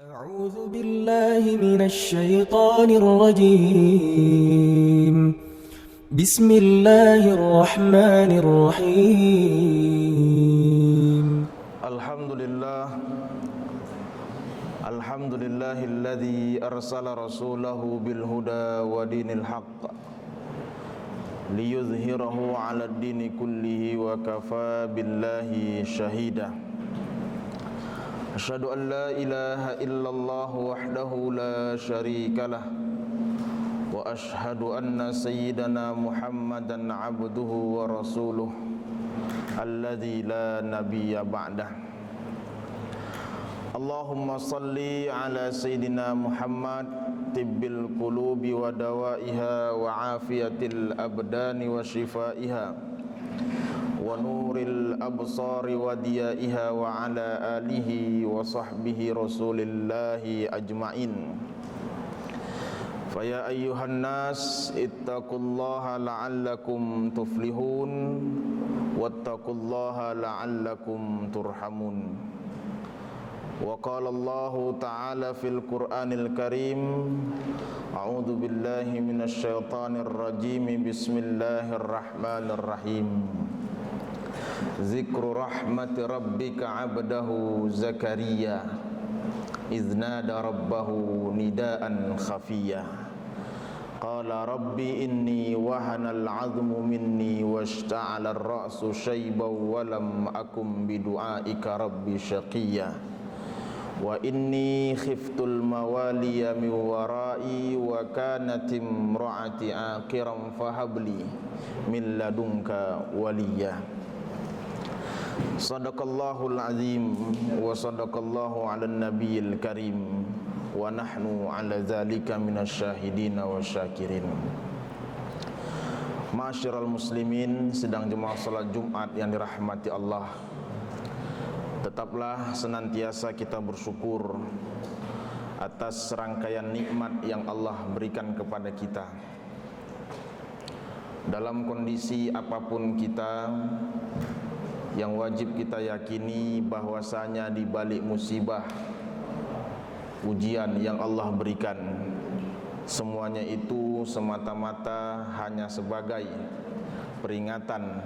أعوذ بالله من الشيطان الرجيم بسم الله الرحمن الرحيم الحمد لله الذي أرسل رسوله بالهدى ودين الحق ليظهره على الدين كله وكفى بالله شهيدا أشهد أن لا إله إلا الله وحده لا شريك له وأشهد أن سيدنا محمدا عبده ورسوله الذي لا نبي بعده اللهم صل على سيدنا محمد طب القلوب ودوائها وعافية الأبدان وشفائها ونور الأبصار وديائها وعلى آله وصحبه رسول الله أجمعين فيا أيها الناس اتقوا الله لعلكم تفلحون واتقوا الله لعلكم ترحمون وقال الله تعالى في القرآن الكريم أعوذ بالله من الشيطان الرجيم بسم الله الرحمن الرحيم ذكر رحمة ربك عبده زكريا إذ نادى ربه نداء خفيا قال ربي إني وهن العظم مني واشتعل الرأس شيبا ولم أكن بدعائك ربي شقيا وإني خفت الموالي من ورائي وكانت امرأتي عاقرا فهب لي من لدنك وليا Sadaqallahul azim wa sadaqallahu ala nabiyil karim wa nahnu ala zalika minasyahidin wa syakirin. Ma'asyiral muslimin, sedang jemaah salat Jumat yang dirahmati Allah, tetaplah senantiasa kita bersyukur atas rangkaian nikmat yang Allah berikan kepada kita. Dalam kondisi apapun kita, yang wajib kita yakini bahwasanya di balik musibah, ujian yang Allah berikan, semuanya itu semata-mata hanya sebagai peringatan.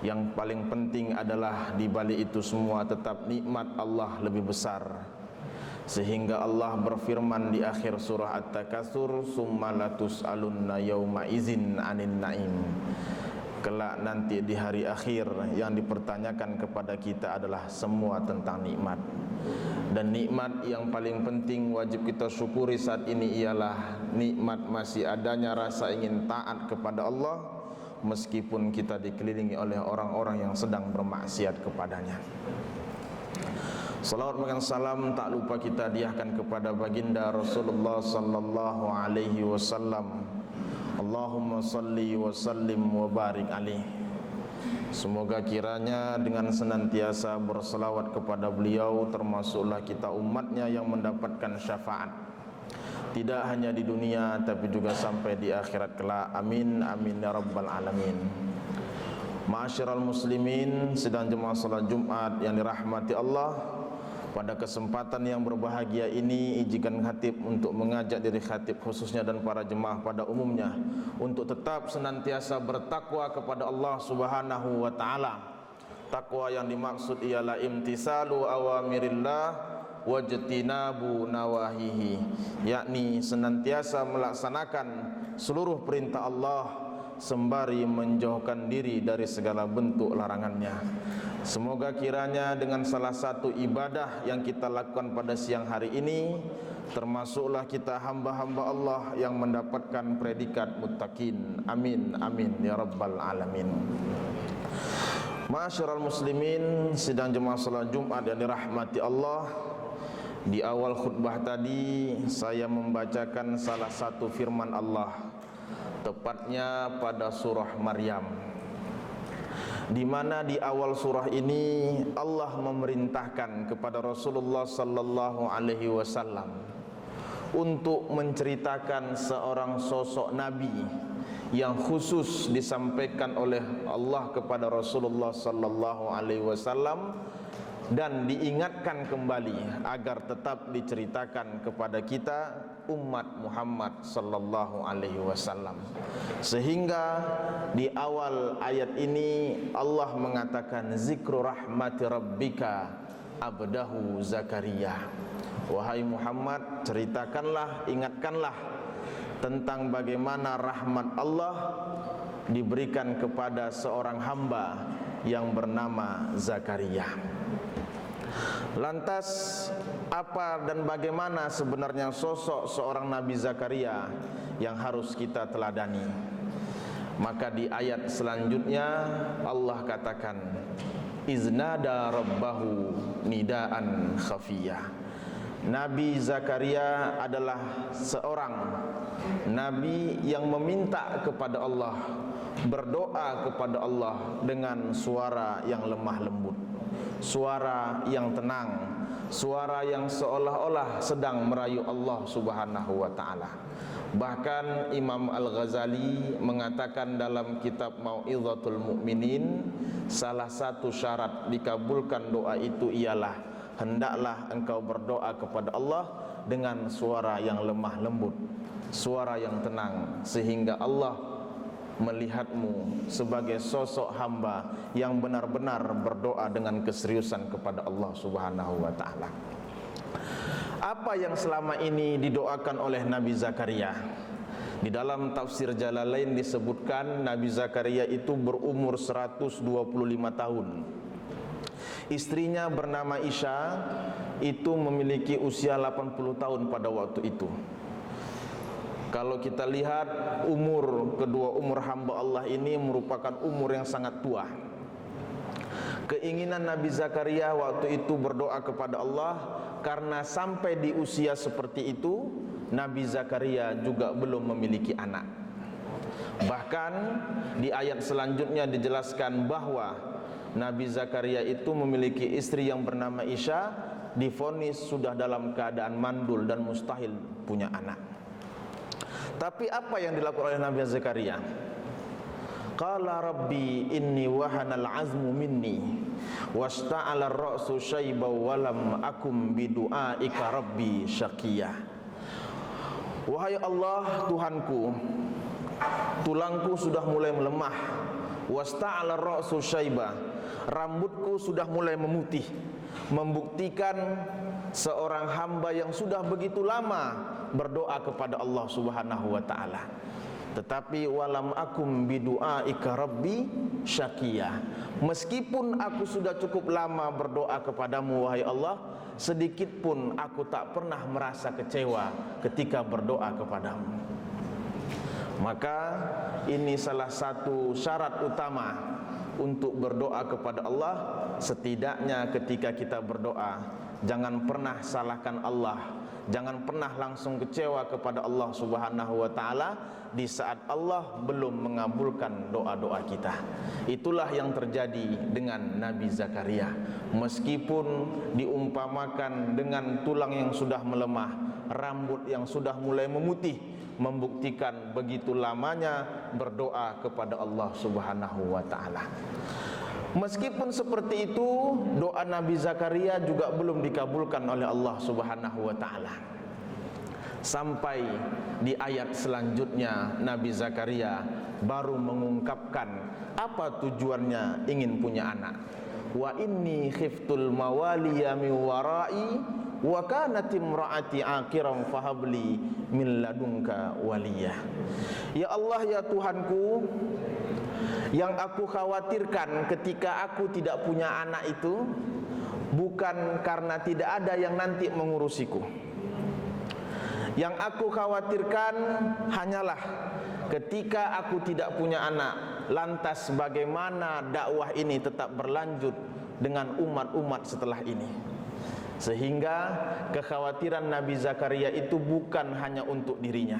Yang paling penting adalah di balik itu semua tetap nikmat Allah lebih besar. Sehingga Allah berfirman di akhir surah At-Takatsur, "Tsumma latus'alunna yauma idzin 'anin na'im." Kelak nanti di hari akhir yang dipertanyakan kepada kita adalah semua tentang nikmat. Dan nikmat yang paling penting wajib kita syukuri saat ini ialah nikmat masih adanya rasa ingin taat kepada Allah meskipun kita dikelilingi oleh orang-orang yang sedang bermaksiat kepadanya. Salawat dan salam tak lupa kita hadiahkan kepada baginda Rasulullah sallallahu alaihi wasallam. Allahumma salli wa sallim wa barik alaih. Semoga kiranya dengan senantiasa berselawat kepada beliau, termasuklah kita umatnya yang mendapatkan syafaat, tidak hanya di dunia tapi juga sampai di akhirat kelak. Amin amin ya rabbal alamin. Ma'asyiral muslimin, sedang jemaah salat Jumat yang dirahmati Allah, pada kesempatan yang berbahagia ini izinkan khatib untuk mengajak diri khatib khususnya dan para jemaah pada umumnya untuk tetap senantiasa bertakwa kepada Allah Subhanahu wa taala. Takwa yang dimaksud ialah imtisalu awamirillah wajtinabu nawahihi, yakni senantiasa melaksanakan seluruh perintah Allah sembari menjauhkan diri dari segala bentuk larangannya. Semoga kiranya dengan salah satu ibadah yang kita lakukan pada siang hari ini, termasuklah kita hamba-hamba Allah yang mendapatkan predikat muttaqin. Amin amin ya rabbal alamin. Ma'asyiral muslimin, sidang jemaah salat Jumat yang dirahmati Allah, di awal khutbah tadi saya membacakan salah satu firman Allah, tepatnya pada surah Maryam, di mana di awal surah ini Allah memerintahkan kepada Rasulullah sallallahu alaihi wasallam untuk menceritakan seorang sosok nabi yang khusus disampaikan oleh Allah kepada Rasulullah sallallahu alaihi wasallam, dan diingatkan kembali agar tetap diceritakan kepada kita umat Muhammad sallallahu alaihi wasallam. Sehingga di awal ayat ini Allah mengatakan zikru rahmati rabbika abdahu Zakaria. Wahai Muhammad, ceritakanlah, ingatkanlah tentang bagaimana rahmat Allah diberikan kepada seorang hamba yang bernama Zakaria. Lantas apa dan bagaimana sebenarnya sosok seorang Nabi Zakaria yang harus kita teladani? Maka di ayat selanjutnya Allah katakan iznada rabbahu nidaan khafiyah. Nabi Zakaria adalah seorang nabi yang meminta kepada Allah, berdoa kepada Allah dengan suara yang lemah lembut, suara yang tenang, suara yang seolah-olah sedang merayu Allah Subhanahu wa taala. Bahkan Imam Al-Ghazali mengatakan dalam kitab Mau'izatul Mu'minin, salah satu syarat dikabulkan doa itu ialah hendaklah engkau berdoa kepada Allah dengan suara yang lemah lembut, suara yang tenang, sehingga Allah melihatmu sebagai sosok hamba yang benar-benar berdoa dengan keseriusan kepada Allah Subhanahu wa taala. Apa yang selama ini didoakan oleh Nabi Zakaria? Di dalam tafsir Jalalain disebutkan Nabi Zakaria itu berumur 125 tahun. Istrinya bernama Isya itu memiliki usia 80 tahun pada waktu itu. Kalau kita lihat kedua umur hamba Allah ini merupakan umur yang sangat tua. Keinginan Nabi Zakaria waktu itu berdoa kepada Allah karena sampai di usia seperti itu Nabi Zakaria juga belum memiliki anak. Bahkan di ayat selanjutnya dijelaskan bahwa Nabi Zakaria itu memiliki istri yang bernama Isya, divonis sudah dalam keadaan mandul dan mustahil punya anak. Tapi apa yang dilakukan oleh Nabi Zakaria? Qala rabbi inni wahanal azmu minni wasta'ala ar-ra'su syaiba wa lam akum bidu'aika rabbi syaqiyah. Wahai Allah Tuhanku, tulangku sudah mulai melemah, wasta'ala ar-ra'su syaiba, rambutku sudah mulai memutih, membuktikan seorang hamba yang sudah begitu lama berdoa kepada Allah Subhanahu wa taala. Tetapi walam akum bidu'aika rabbi syaqiyah, meskipun aku sudah cukup lama berdoa kepadamu wahai Allah, sedikit pun aku tak pernah merasa kecewa ketika berdoa kepadamu. Maka ini salah satu syarat utama untuk berdoa kepada Allah. Setidaknya ketika kita berdoa, jangan pernah salahkan Allah, jangan pernah langsung kecewa kepada Allah Subhanahu wa taala di saat Allah belum mengabulkan doa-doa kita. Itulah yang terjadi dengan Nabi Zakaria. Meskipun diumpamakan dengan tulang yang sudah melemah, rambut yang sudah mulai memutih, membuktikan begitu lamanya berdoa kepada Allah Subhanahu wa taala. Meskipun seperti itu, doa Nabi Zakaria juga belum dikabulkan oleh Allah Subhanahu wa taala. Sampai di ayat selanjutnya Nabi Zakaria baru mengungkapkan apa tujuannya ingin punya anak. Wa inni khiftul mawaliya min warai wa kanat imraati aqiran fahabli min ladunka waliyah. Ya Allah, ya Tuhanku, yang aku khawatirkan ketika aku tidak punya anak itu bukan karena tidak ada yang nanti mengurusiku. Yang aku khawatirkan hanyalah ketika aku tidak punya anak, lantas bagaimana dakwah ini tetap berlanjut dengan umat-umat setelah ini. Sehingga kekhawatiran Nabi Zakaria itu bukan hanya untuk dirinya.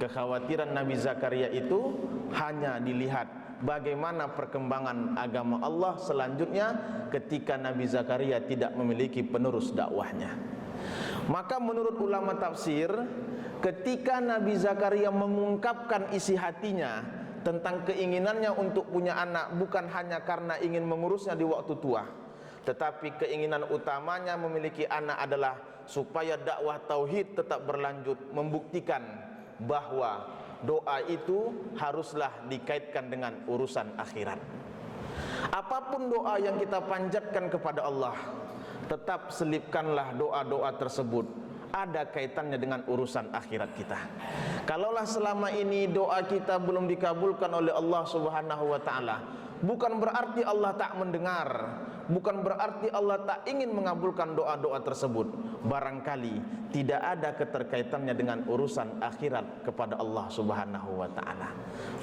Kekhawatiran Nabi Zakaria itu hanya dilihat bagaimana perkembangan agama Allah selanjutnya ketika Nabi Zakaria tidak memiliki penerus dakwahnya. Maka menurut ulama tafsir, ketika Nabi Zakaria mengungkapkan isi hatinya tentang keinginannya untuk punya anak bukan hanya karena ingin mengurusnya di waktu tua, tetapi keinginan utamanya memiliki anak adalah supaya dakwah tauhid tetap berlanjut, membuktikan bahwa doa itu haruslah dikaitkan dengan urusan akhirat. Apapun doa yang kita panjatkan kepada Allah, tetap selipkanlah doa-doa tersebut ada kaitannya dengan urusan akhirat kita. Kalaulah selama ini doa kita belum dikabulkan oleh Allah Subhanahu wa taala, bukan berarti Allah tak mendengar, bukan berarti Allah tak ingin mengabulkan doa-doa tersebut. Barangkali tidak ada keterkaitannya dengan urusan akhirat kepada Allah Subhanahu wa taala.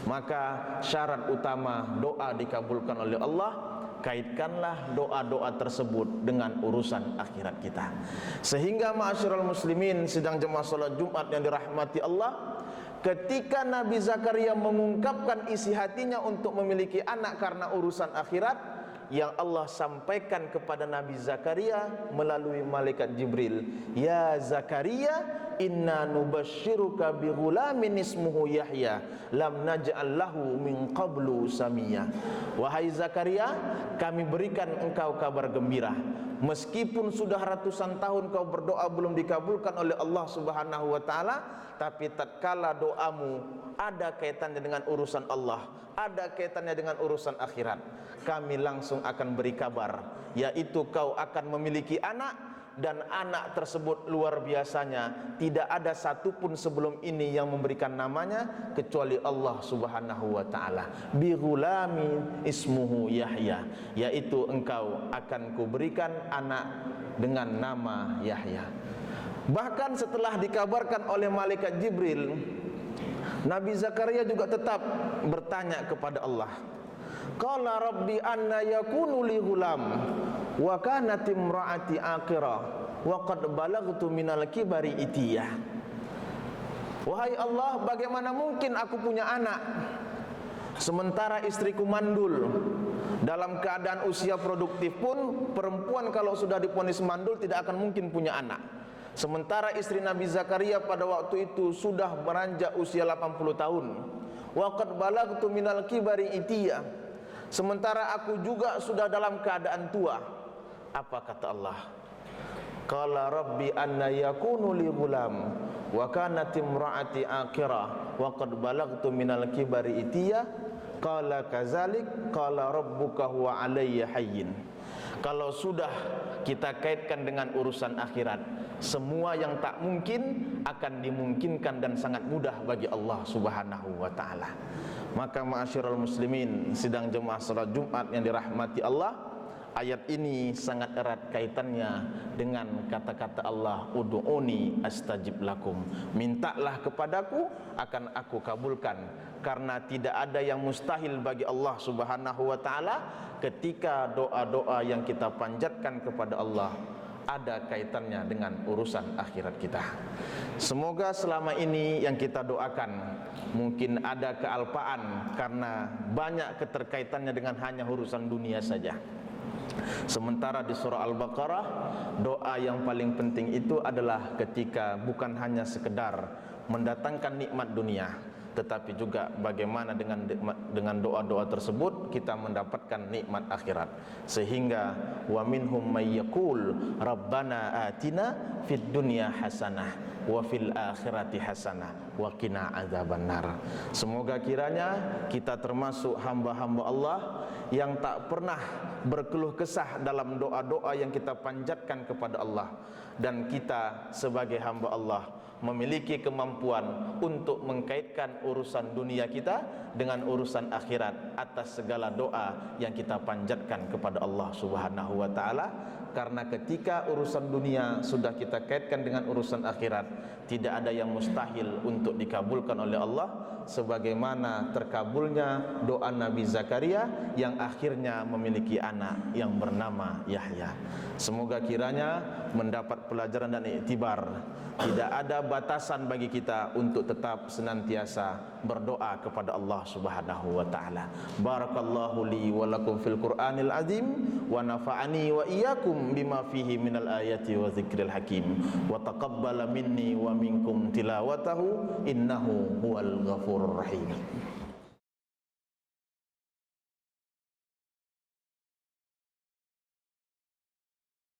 Maka syarat utama doa dikabulkan oleh Allah, kaitkanlah doa-doa tersebut dengan urusan akhirat kita. Sehingga ma'asyiral muslimin, sidang jemaah salat Jumat yang dirahmati Allah, ketika Nabi Zakaria mengungkapkan isi hatinya untuk memiliki anak karena urusan akhirat, yang Allah sampaikan kepada Nabi Zakaria melalui malaikat Jibril, ya Zakaria, inna nubashiruka bi ghulamin ismuhu Yahya lam naj'al lahu min qablu samia. Wahai Zakaria, kami berikan engkau kabar gembira, meskipun sudah ratusan tahun kau berdoa belum dikabulkan oleh Allah Subhanahu wa taala, tapi tatkala doamu ada kaitannya dengan urusan Allah, ada kaitannya dengan urusan akhirat, kami langsung akan beri kabar, yaitu kau akan memiliki anak, dan anak tersebut luar biasanya tidak ada satupun sebelum ini yang memberikan namanya kecuali Allah Subhanahu wa taala. Bi ghulamin ismuhu Yahya, yaitu engkau akan kuberikan anak dengan nama Yahya. Bahkan setelah dikabarkan oleh malaikat Jibril, Nabi Zakaria juga tetap bertanya kepada Allah, qala rabbi anna yakunu li ghulam wa kanat imraati aqira wa qad balaghtu minal kibari itiyah. Wahai Allah, bagaimana mungkin aku punya anak sementara istriku mandul? Dalam keadaan usia produktif pun, perempuan kalau sudah divonis mandul tidak akan mungkin punya anak. Sementara istri Nabi Zakaria pada waktu itu sudah beranjak usia 80 tahun. Wa qad balaghtu minal kibari itiyah. Sementara aku juga sudah dalam keadaan tua. Apa kata Allah? Qala rabbi anna yakunu li ghulam wa kanat imraati aqira wa qad balaghtu minal kibari itiyah. Qala kazalik qala rabbuka huwa alayya hayyin. Kalau sudah kita kaitkan dengan urusan akhirat, semua yang tak mungkin akan dimungkinkan dan sangat mudah bagi Allah Subhanahu wa taala. Maka ma'asyiral muslimin, sidang jemaah salat Jumat yang dirahmati Allah, ayat ini sangat erat kaitannya dengan kata-kata Allah, ud'uni astajib lakum. Mintalah kepadaku akan aku kabulkan. Karena tidak ada yang mustahil bagi Allah Subhanahu wa taala ketika doa-doa yang kita panjatkan kepada Allah ada kaitannya dengan urusan akhirat kita. Semoga selama ini yang kita doakan mungkin ada kealpaan karena banyak keterkaitannya dengan hanya urusan dunia saja. Sementara di surah Al-Baqarah, doa yang paling penting itu adalah ketika bukan hanya sekedar mendatangkan nikmat dunia, tetapi juga bagaimana dengan doa-doa tersebut kita mendapatkan nikmat akhirat. Sehingga wa minhum may yaqul rabbana atina fid dunya hasanah wa fil akhirati hasanah wa qina adzabannar. Semoga kiranya kita termasuk hamba-hamba Allah yang tak pernah berkeluh kesah dalam doa-doa yang kita panjatkan kepada Allah, dan kita sebagai hamba Allah memiliki kemampuan untuk mengkaitkan urusan dunia kita dengan urusan akhirat atas segala doa yang kita panjatkan kepada Allah Subhanahu wa taala. Karena ketika urusan dunia sudah kita kaitkan dengan urusan akhirat, tidak ada yang mustahil untuk dikabulkan oleh Allah, sebagaimana terkabulnya doa Nabi Zakaria yang akhirnya memiliki anak yang bernama Yahya. Semoga kiranya mendapat pelajaran dan iktibar. Tidak ada batasan bagi kita untuk tetap senantiasa berdoa kepada Allah Subhanahu wa taala. Barakallahu li wa lakum fil Qur'anil azim wa nafa'ani wa iyyakum bima fihi minal ayati wa dzikril hakim wa taqabbala minni wa minkum tilawatahu innahu huwal ghafurur rahim.